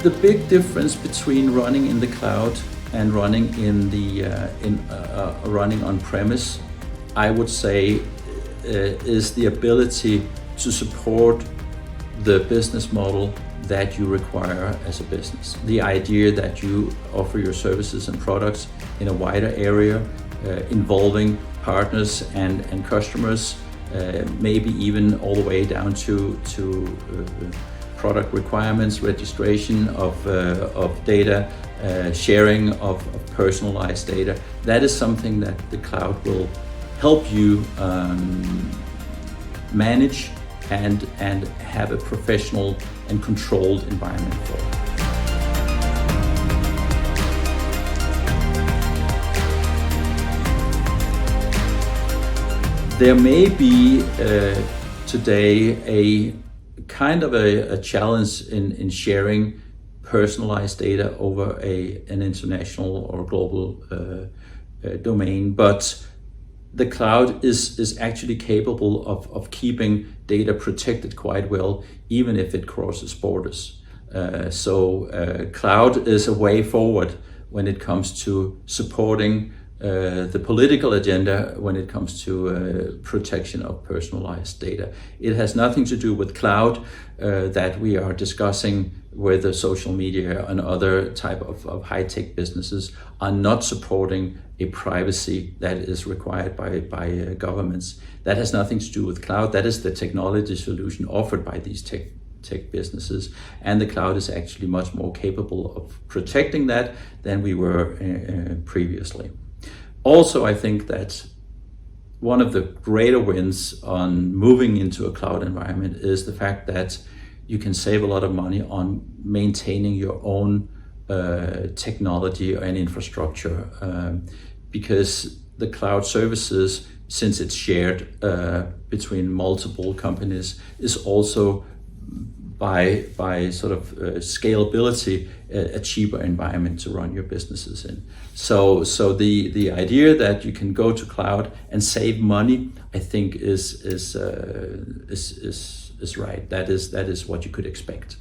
The big difference between running in the cloud and running running on premise, I would say, is the ability to support the business model that you require as a business. The idea that you offer your services and products in a wider area, involving partners and customers, maybe even all the way down to product requirements, registration of data, sharing of personalized data. That is something that the cloud will help you manage and have a professional and controlled environment for. There may be today a kind of a challenge in sharing personalized data over an international or global domain, but the cloud is actually capable of keeping data protected quite well, even if it crosses borders. So cloud is a way forward when it comes to supporting the political agenda when it comes to protection of personalized data. It has nothing to do with cloud that we are discussing, whether social media and other type of high-tech businesses are not supporting a privacy that is required by governments. That has nothing to do with cloud. That is the technology solution offered by these tech businesses, and the cloud is actually much more capable of protecting that than we were previously. Also, I think that one of the greater wins on moving into a cloud environment is the fact that you can save a lot of money on maintaining your own technology and infrastructure, because the cloud services, since it's shared between multiple companies, is also by sort of scalability a cheaper environment to run your businesses in. So the idea that you can go to cloud and save money, I think is right. That is what you could expect.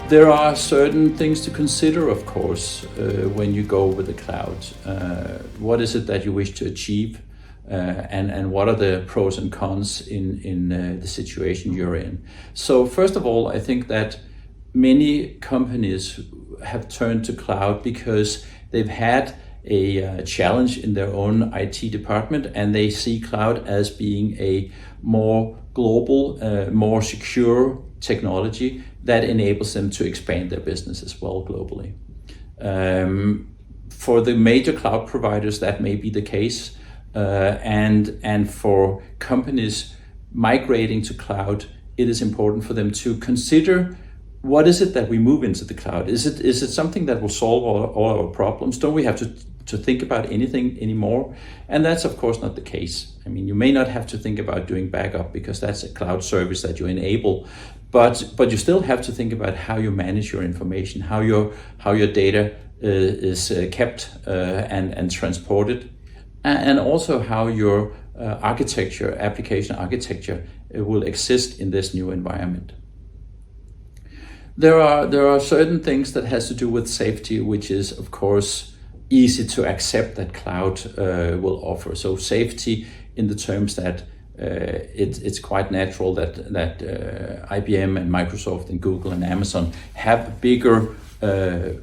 There are certain things to consider, of course, when you go with the cloud. What is it that you wish to achieve, and what are the pros and cons in the situation you're in? So first of all, I think that many companies have turned to cloud because they've had a challenge in their own IT department, and they see cloud as being a more global, more secure technology that enables them to expand their business as well globally. For the major cloud providers, that may be the case, and for companies migrating to cloud, it is important for them to consider, what is it that we move into the cloud? Is it something that will solve all our problems? Don't we have to think about anything anymore? And that's of course not the case. I mean, you may not have to think about doing backup because that's a cloud service that you enable, but you still have to think about how you manage your information, how your data is kept and transported, and also how your application architecture will exist in this new environment. There are certain things that has to do with safety, which is of course easy to accept that cloud will offer. So safety in the terms that it's quite natural that IBM and Microsoft and Google and Amazon have a bigger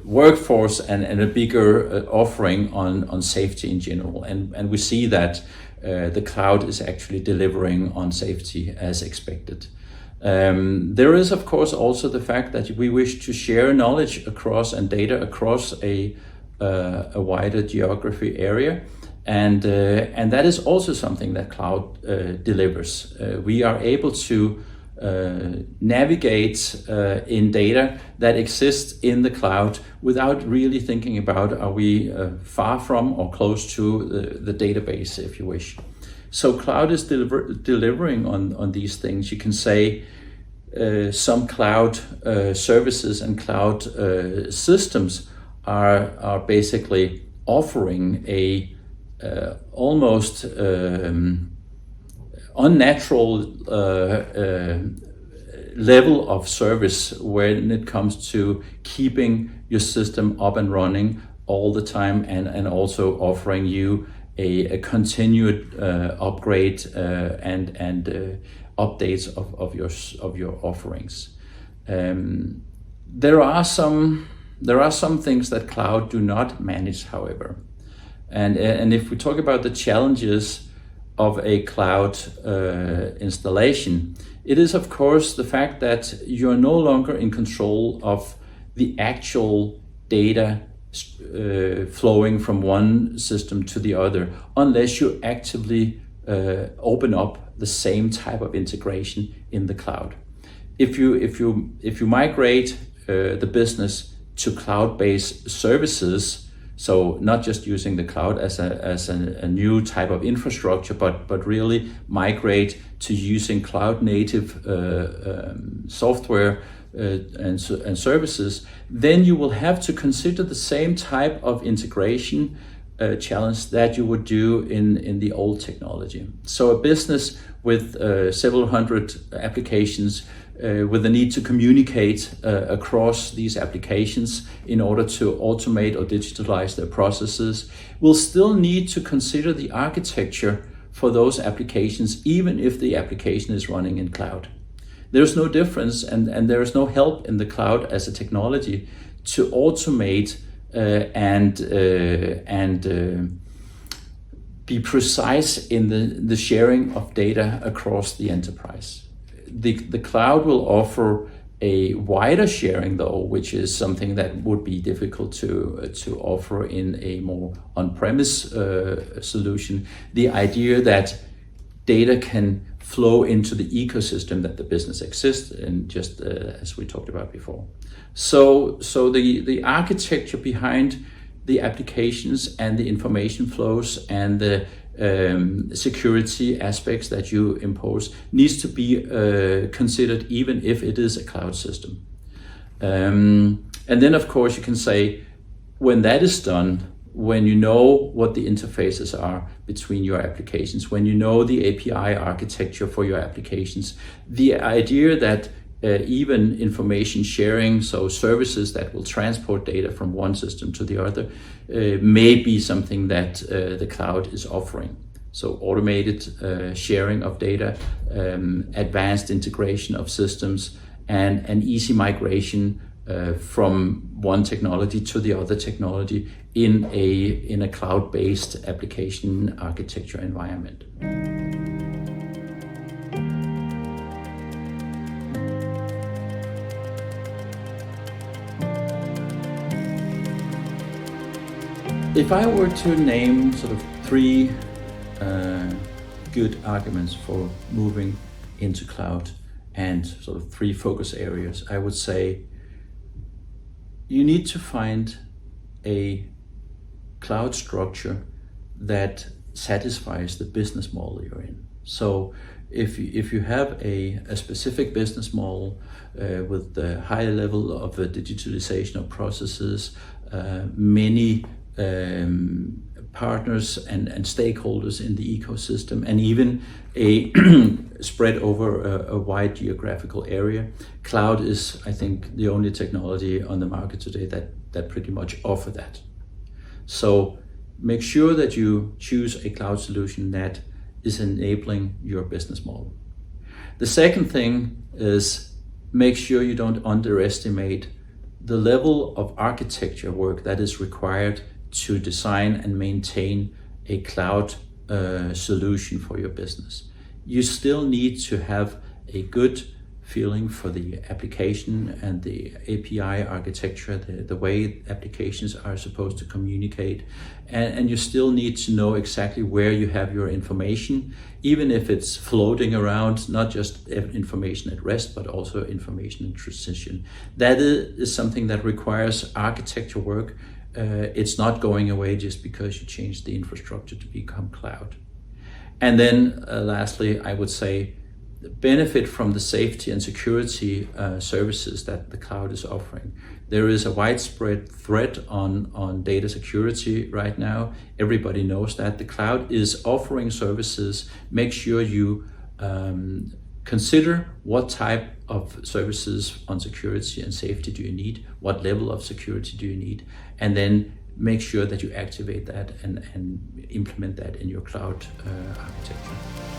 workforce and a bigger offering on safety in general. And we see that the cloud is actually delivering on safety as expected. There is of course also the fact that we wish to share knowledge across and data across a wider geography area, and that is also something that cloud delivers. We are able to navigate in data that exists in the cloud without really thinking about, are we far from or close to the database, if you wish. So cloud is delivering on these things. You can say some cloud services and cloud systems are basically offering a almost unnatural level of service when it comes to keeping your system up and running all the time, and also offering you a continued upgrade and updates of your offerings. There are some things that cloud do not manage, however, and if we talk about the challenges of a cloud installation, it is of course the fact that you are no longer in control of the actual data flowing from one system to the other, unless you actively open up the same type of integration in the cloud. If you migrate the business to cloud-based services, so not just using the cloud as a new type of infrastructure, but really migrate to using cloud-native software and services, then you will have to consider the same type of integration challenge that you would do in the old technology. So a business with several hundred applications with the need to communicate across these applications in order to automate or digitalize their processes will still need to consider the architecture for those applications, even if the application is running in cloud. There's no difference, and there is no help in the cloud as a technology to automate and be precise in the sharing of data across the enterprise. The cloud will offer a wider sharing, though, which is something that would be difficult to offer in a more on-premise solution. The idea that data can flow into the ecosystem that the business exists in, just as we talked about before. So the architecture behind the applications and the information flows and the security aspects that you impose needs to be considered, even if it is a cloud system. And then, of course, you can say, when that is done, when you know what the interfaces are between your applications, when you know the API architecture for your applications, the idea that even information sharing, so services that will transport data from one system to the other, may be something that the cloud is offering. So automated sharing of data, advanced integration of systems, and an easy migration from one technology to the other technology in a cloud-based application architecture environment. If I were to name sort of three good arguments for moving into cloud and sort of three focus areas, I would say you need to find a cloud structure that satisfies the business model you're in. So if you have a specific business model with the high level of digitalization of processes, many partners and stakeholders in the ecosystem, and even a spread over a wide geographical area, cloud is, I think, the only technology on the market today that pretty much offer that. So make sure that you choose a cloud solution that is enabling your business model. The second thing is, make sure you don't underestimate the level of architecture work that is required to design and maintain a cloud solution for your business. You still need to have a good feeling for the application and the API architecture, the way applications are supposed to communicate. And you still need to know exactly where you have your information, even if it's floating around, not just information at rest, but also information in transition. That is something that requires architecture work. It's not going away just because you change the infrastructure to become cloud. And then lastly, I would say, benefit from the safety and security services that the cloud is offering. There is a widespread threat on data security right now. Everybody knows that. The cloud is offering services. Make sure you consider what type of services on security and safety do you need, what level of security do you need, and then make sure that you activate that and implement that in your cloud architecture.